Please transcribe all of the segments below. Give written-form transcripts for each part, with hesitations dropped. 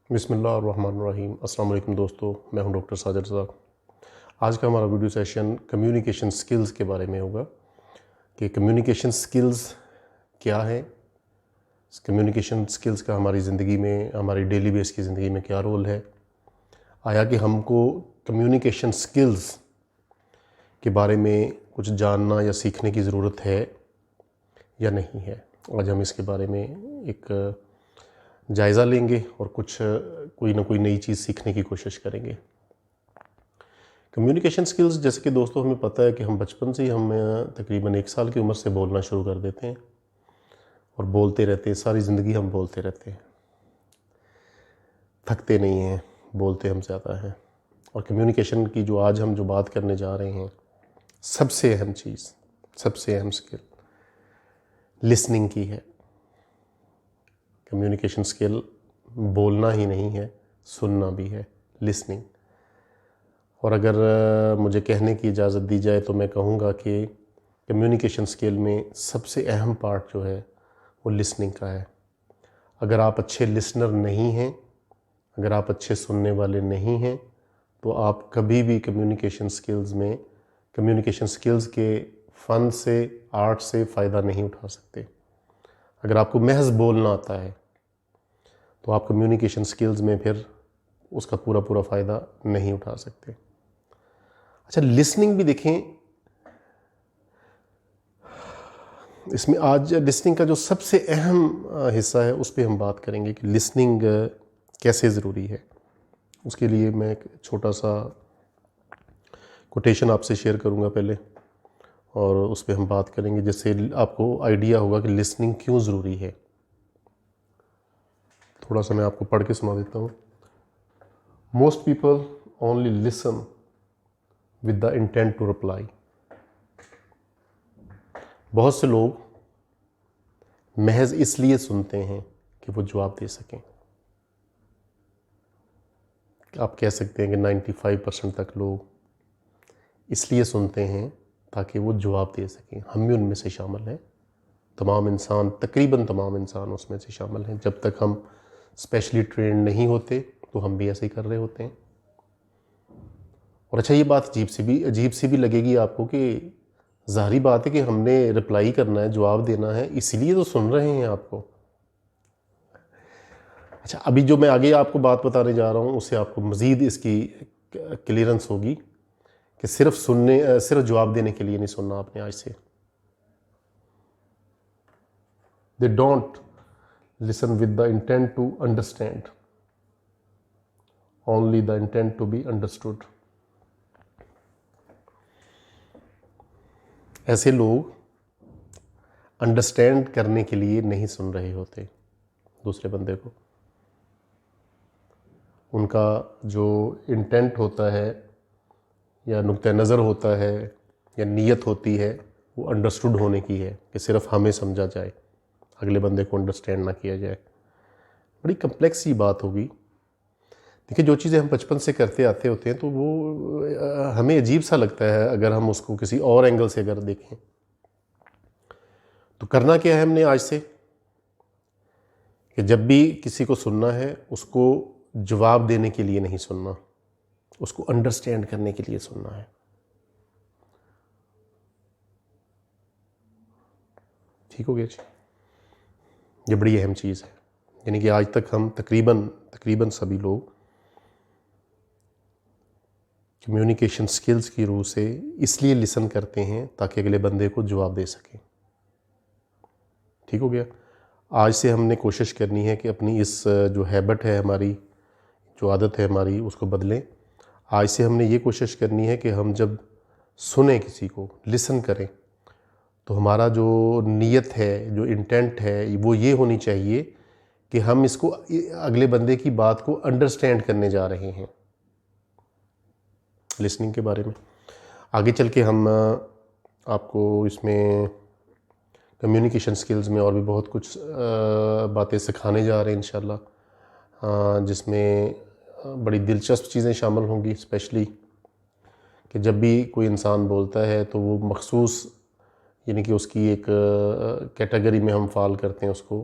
बिस्मिल्लाहिर्रहमानिर्रहीम। अस्सलाम वालेकुम दोस्तों, मैं हूं डॉक्टर साजिद रज़ा। आज का हमारा वीडियो सेशन कम्युनिकेशन स्किल्स के बारे में होगा कि कम्युनिकेशन स्किल्स क्या है, कम्युनिकेशन स्किल्स का हमारी ज़िंदगी में, हमारी डेली बेस की ज़िंदगी में क्या रोल है, आया कि हमको कम्युनिकेशन स्किल्स के बारे में कुछ जानना या सीखने की ज़रूरत है या नहीं है। आज हम इसके बारे में एक जायज़ा लेंगे और कुछ कोई ना कोई नई चीज़ सीखने की कोशिश करेंगे। कम्युनिकेशन स्किल्स, जैसे कि दोस्तों हमें पता है कि हम बचपन से ही हम तकरीबन 1 साल की उम्र से बोलना शुरू कर देते हैं और बोलते रहते हैं। सारी ज़िंदगी हम बोलते रहते हैं, थकते नहीं हैं, बोलते हम ज़्यादा हैं। और कम्युनिकेशन की जो आज हम जो बात करने जा रहे हैं, सबसे अहम चीज़, सबसे अहम स्किल लिसनिंग की है। कम्युनिकेशन स्किल बोलना ही नहीं है, सुनना भी है, लिसनिंग। और अगर मुझे कहने की इजाज़त दी जाए तो मैं कहूँगा कि कम्युनिकेशन स्किल में सबसे अहम पार्ट जो है वो लिसनिंग का है। अगर आप अच्छे लिसनर नहीं हैं, अगर आप अच्छे सुनने वाले नहीं हैं, तो आप कभी भी कम्युनिकेशन स्किल्स के फ़न से, आर्ट से फ़ायदा नहीं उठा सकते। अगर आपको महज़ बोलना आता है तो आप कम्युनिकेशन स्किल्स में फिर उसका पूरा फ़ायदा नहीं उठा सकते। अच्छा, लिसनिंग भी देखें, इसमें आज लिसनिंग का जो सबसे अहम हिस्सा है उस पे हम बात करेंगे कि लिसनिंग कैसे ज़रूरी है। उसके लिए मैं एक छोटा सा कोटेशन आपसे शेयर करूंगा पहले, और उस पे हम बात करेंगे, जिससे आपको आइडिया होगा कि लिसनिंग क्यों ज़रूरी है। थोड़ा सा मैं आपको पढ़ के सुना देता हूँ। Most people only listen with the intent to reply. बहुत से लोग महज इसलिए सुनते हैं कि वो जवाब दे सकें। आप कह सकते हैं कि 95% तक लोग इसलिए सुनते हैं ताकि वो जवाब दे सकें। हम भी उनमें से शामिल हैं। तमाम इंसान, तकरीबन तमाम इंसान उसमें से शामिल हैं। जब तक हम स्पेशली ट्रेंड नहीं होते तो हम भी ऐसे ही कर रहे होते हैं। और अच्छा, ये बात अजीब सी भी लगेगी आपको कि ज़ाहिरी बात है कि हमने रिप्लाई करना है, जवाब देना है, इसीलिए तो सुन रहे हैं आपको। अच्छा, अभी जो मैं आगे आपको बात बताने जा रहा हूँ उससे आपको मज़ीद इसकी क्लियरेंस होगी कि सिर्फ जवाब देने के लिए नहीं सुनना आपने आज से। They don't listen with the intent to understand, only the intent to be understood. ऐसे लोग अंडरस्टैंड करने के लिए नहीं सुन रहे होते दूसरे बंदे को। उनका जो इंटेंट होता है या नुक्ता नज़र होता है या नीयत होती है वो अंडरस्टूड होने की है, कि सिर्फ हमें समझा जाए, अगले बंदे को अंडरस्टैंड ना किया जाए। बड़ी कम्प्लेक्स सी बात होगी। देखिए, जो चीज़ें हम बचपन से करते आते होते हैं तो वो हमें अजीब सा लगता है अगर हम उसको किसी और एंगल से अगर देखें। तो करना क्या है हमने आज से, कि जब भी किसी को सुनना है उसको जवाब देने के लिए नहीं सुनना, उसको अंडरस्टैंड करने के लिए सुनना है। ठीक हो गया जी? ये बड़ी अहम चीज़ है। यानी कि आज तक हम तकरीबन सभी लोग कम्युनिकेशन स्किल्स की रूह से इसलिए लिसन करते हैं ताकि अगले बंदे को जवाब दे सकें। ठीक हो गया? आज से हमने कोशिश करनी है कि अपनी इस जो हैबिट है हमारी, जो आदत है हमारी, उसको बदलें। आज से हमने ये कोशिश करनी है कि हम जब सुने किसी को, लिसन करें, तो हमारा जो नीयत है, जो इंटेंट है, वो ये होनी चाहिए कि हम इसको अगले बंदे की बात को अंडरस्टैंड करने जा रहे हैं। लिसनिंग के बारे में आगे चल के हम आपको इसमें कम्युनिकेशन स्किल्स में और भी बहुत कुछ बातें सिखाने जा रहे हैं इंशाल्लाह, जिसमें बड़ी दिलचस्प चीज़ें शामिल होंगी। स्पेशली कि जब भी कोई इंसान बोलता है तो वो मखसूस, यानी कि उसकी एक कैटेगरी में हम फॉल करते हैं उसको,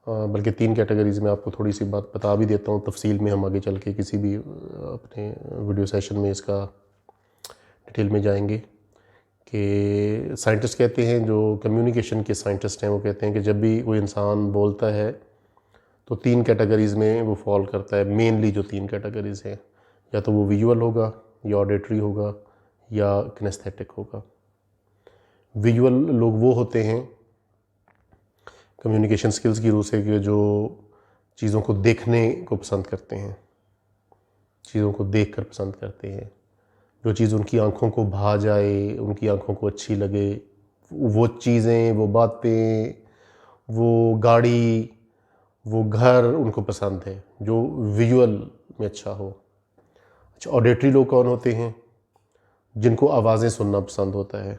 बल्कि 3 कैटेगरीज़ में आपको थोड़ी सी बात बता भी देता हूँ तफसील में, हम आगे चल के किसी भी अपने वीडियो सेशन में इसका डिटेल में जाएंगे। कि साइंटिस्ट कहते हैं, जो कम्युनिकेशन के साइंटिस्ट हैं, वो कहते हैं कि जब भी कोई इंसान बोलता है तो 3 कैटेगरीज़ में वो फॉल करता है। मेनली जो 3 कैटेगरीज़ हैं, या तो वो विजुअल होगा, या ऑडिटरी होगा, या किनेस्थेटिक होगा। विजुअल लोग वो होते हैं कम्युनिकेशन स्किल्स की रूह से कि जो चीज़ों को देखने को पसंद करते हैं, चीज़ों को देख कर पसंद करते हैं। जो चीज़ उनकी आंखों को भा जाए, उनकी आंखों को अच्छी लगे, वो चीज़ें, वो बातें, वो गाड़ी, वो घर उनको पसंद है, जो विजुअल में अच्छा हो। अच्छा, ऑडिटरी लोग कौन होते हैं? जिनको आवाज़ें सुनना पसंद होता है,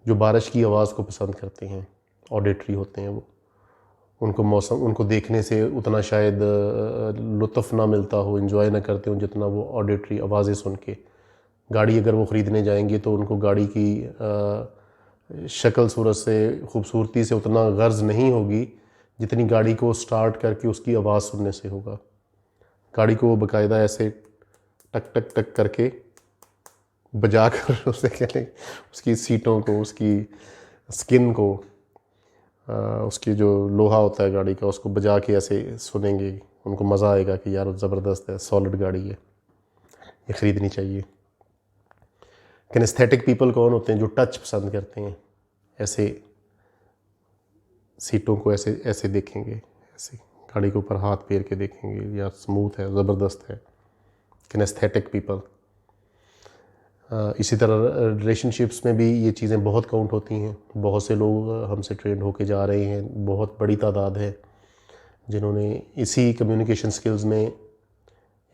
जो बारिश की आवाज़ को पसंद करते हैं, ऑडिटरी होते हैं वो। उनको मौसम, उनको देखने से उतना शायद लुत्फ़ ना मिलता हो, इन्जॉय ना करते हो जितना वो ऑडिटरी आवाज़ें सुन के। गाड़ी अगर वो ख़रीदने जाएंगे तो उनको गाड़ी की शक्ल सूरत से, खूबसूरती से उतना गर्ज़ नहीं होगी जितनी गाड़ी को स्टार्ट करके उसकी आवाज़ सुनने से होगा। गाड़ी को वो बाकायदा ऐसे टक टक टक करके बजा कर उसे कह लें, उसकी सीटों को, उसकी स्किन को, उसकी जो लोहा होता है गाड़ी का, उसको बजा के ऐसे सुनेंगे। उनको मज़ा आएगा कि यार ज़बरदस्त है, सॉलिड गाड़ी है, ये ख़रीदनी चाहिए। किनेस्थेटिक पीपल कौन होते हैं? जो टच पसंद करते हैं, ऐसे सीटों को ऐसे ऐसे देखेंगे, ऐसे गाड़ी के ऊपर हाथ फेर के देखेंगे, यार स्मूथ है, ज़बरदस्त है। Kinaesthetic people. इसी तरह रिलेशनशिप्स में भी ये चीज़ें बहुत काउंट होती हैं। बहुत से लोग हमसे ट्रेंड होके जा रहे हैं, बहुत बड़ी तादाद है जिन्होंने इसी कम्युनिकेशन स्किल्स में,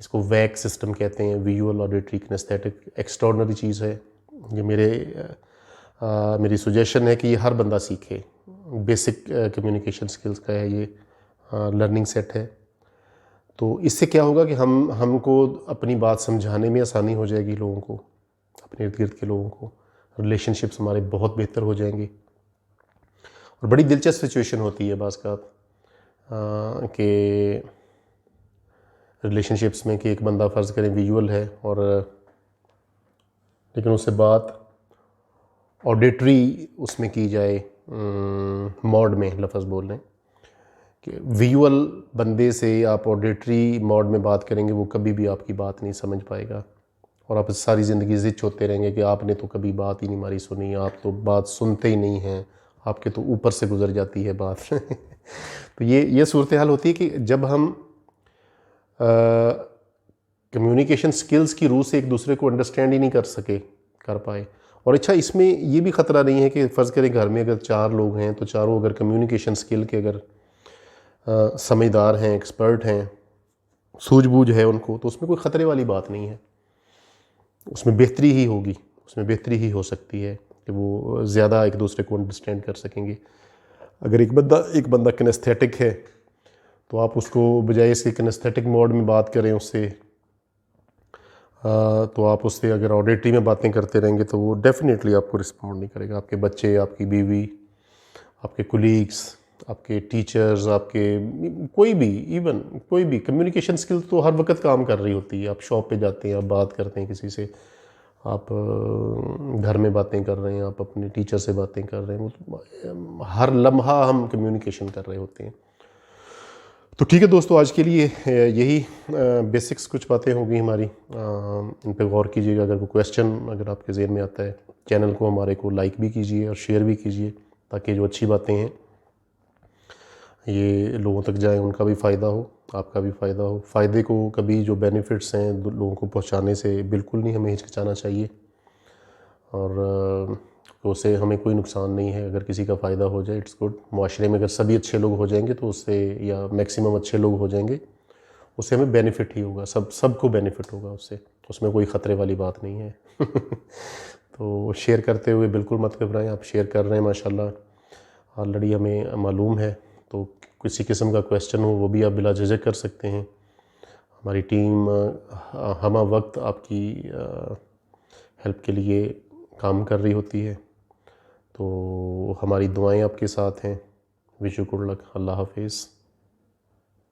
इसको वैक सिस्टम कहते हैं, विजुअल, ऑडिटरी, किनेस्थेटिक, एक्स्ट्राऑर्डिनरी चीज़ है। ये मेरी सुजेशन है कि ये हर बंदा सीखे। बेसिक कम्युनिकेशन स्किल्स का है ये लर्निंग सेट है। तो इससे क्या होगा कि हमको अपनी बात समझाने में आसानी हो जाएगी लोगों को, अपने इर्द गिर्द के लोगों को। रिलेशनशिप्स हमारे बहुत बेहतर हो जाएंगे। और बड़ी दिलचस्प सिचुएशन होती है बाज़ का कि रिलेशनशिप्स में कि एक बंदा फ़र्ज़ करें विजुअल है, और लेकिन उससे बात ऑडिटरी उसमें की जाए, मोड में लफ्ज़ बोल रहे हैं कि विजुअल बंदे से आप ऑडिटरी मोड में बात करेंगे, वो कभी भी आपकी बात नहीं समझ पाएगा, और आप सारी ज़िंदगी ज़िद होते रहेंगे कि आपने तो कभी बात ही नहीं हमारी सुनी, आप तो बात सुनते ही नहीं हैं, आपके तो ऊपर से गुजर जाती है बात। तो ये सूरत हाल होती है कि जब हम कम्युनिकेशन स्किल्स की रूह से एक दूसरे को अंडरस्टैंड ही नहीं कर पाए। और अच्छा, इसमें ये भी ख़तरा नहीं है कि फ़र्ज़ करें घर में अगर 4 लोग हैं, तो चारों अगर कम्युनिकेशन स्किल के अगर समझदार हैं, एक्सपर्ट हैं, सूझबूझ है उनको, तो उसमें कोई ख़तरे वाली बात नहीं है। उसमें बेहतरी ही होगी, उसमें बेहतरी ही हो सकती है कि वो ज़्यादा एक दूसरे को अंडरस्टैंड कर सकेंगे। अगर एक बंदा किनेस्थेटिक है, तो आप उसको बजाय इसके किनेस्थेटिक मोड में बात करें उससे, तो आप उससे अगर ऑडिटरी में बातें करते रहेंगे तो वो डेफिनेटली आपको रिस्पॉन्ड नहीं करेगा। आपके बच्चे, आपकी बीवी, आपके कोलीग्स, आपके टीचर्स, आपके कोई भी, इवन कोई भी कम्युनिकेशन स्किल तो हर वक्त काम कर रही होती है। आप शॉप पे जाते हैं, आप बात करते हैं किसी से, आप घर में बातें कर रहे हैं, आप अपने टीचर से बातें कर रहे हैं, वो हर लम्हा हम कम्युनिकेशन कर रहे होते हैं। तो ठीक है दोस्तों, आज के लिए यही बेसिक्स कुछ बातें हो गई हमारी। इन पे गौर कीजिएगा। अगर कोई क्वेश्चन अगर आपके ज़हन में आता है, चैनल को हमारे को लाइक भी कीजिए और शेयर भी कीजिए, ताकि जो अच्छी बातें हैं ये लोगों तक जाएं, उनका भी फ़ायदा हो, आपका भी फ़ायदा हो। फ़ायदे को कभी, जो बेनिफिट्स हैं लोगों को पहुंचाने से बिल्कुल नहीं हमें हिचकिचाना चाहिए, और उससे हमें कोई नुकसान नहीं है। अगर किसी का फ़ायदा हो जाए, इट्स गुड। मुआशरे में अगर सभी अच्छे लोग हो जाएंगे तो उससे, या मैक्सिमम अच्छे लोग हो जाएंगे, उससे हमें बेनिफिट ही होगा, सबको बेनिफिट होगा उससे। उसमें कोई ख़तरे वाली बात नहीं है। तो शेयर करते हुए बिल्कुल मत घबराएं। आप शेयर कर रहे हैं माशाल्लाह, ऑलरेडी हमें मालूम है। तो किसी किस्म का क्वेश्चन हो वो भी आप बिला झिझक कर सकते हैं। हमारी टीम हम वक्त आपकी हेल्प के लिए काम कर रही होती है। तो हमारी दुआएं आपके साथ हैं। Wish you good luck. Allah हाफिज़।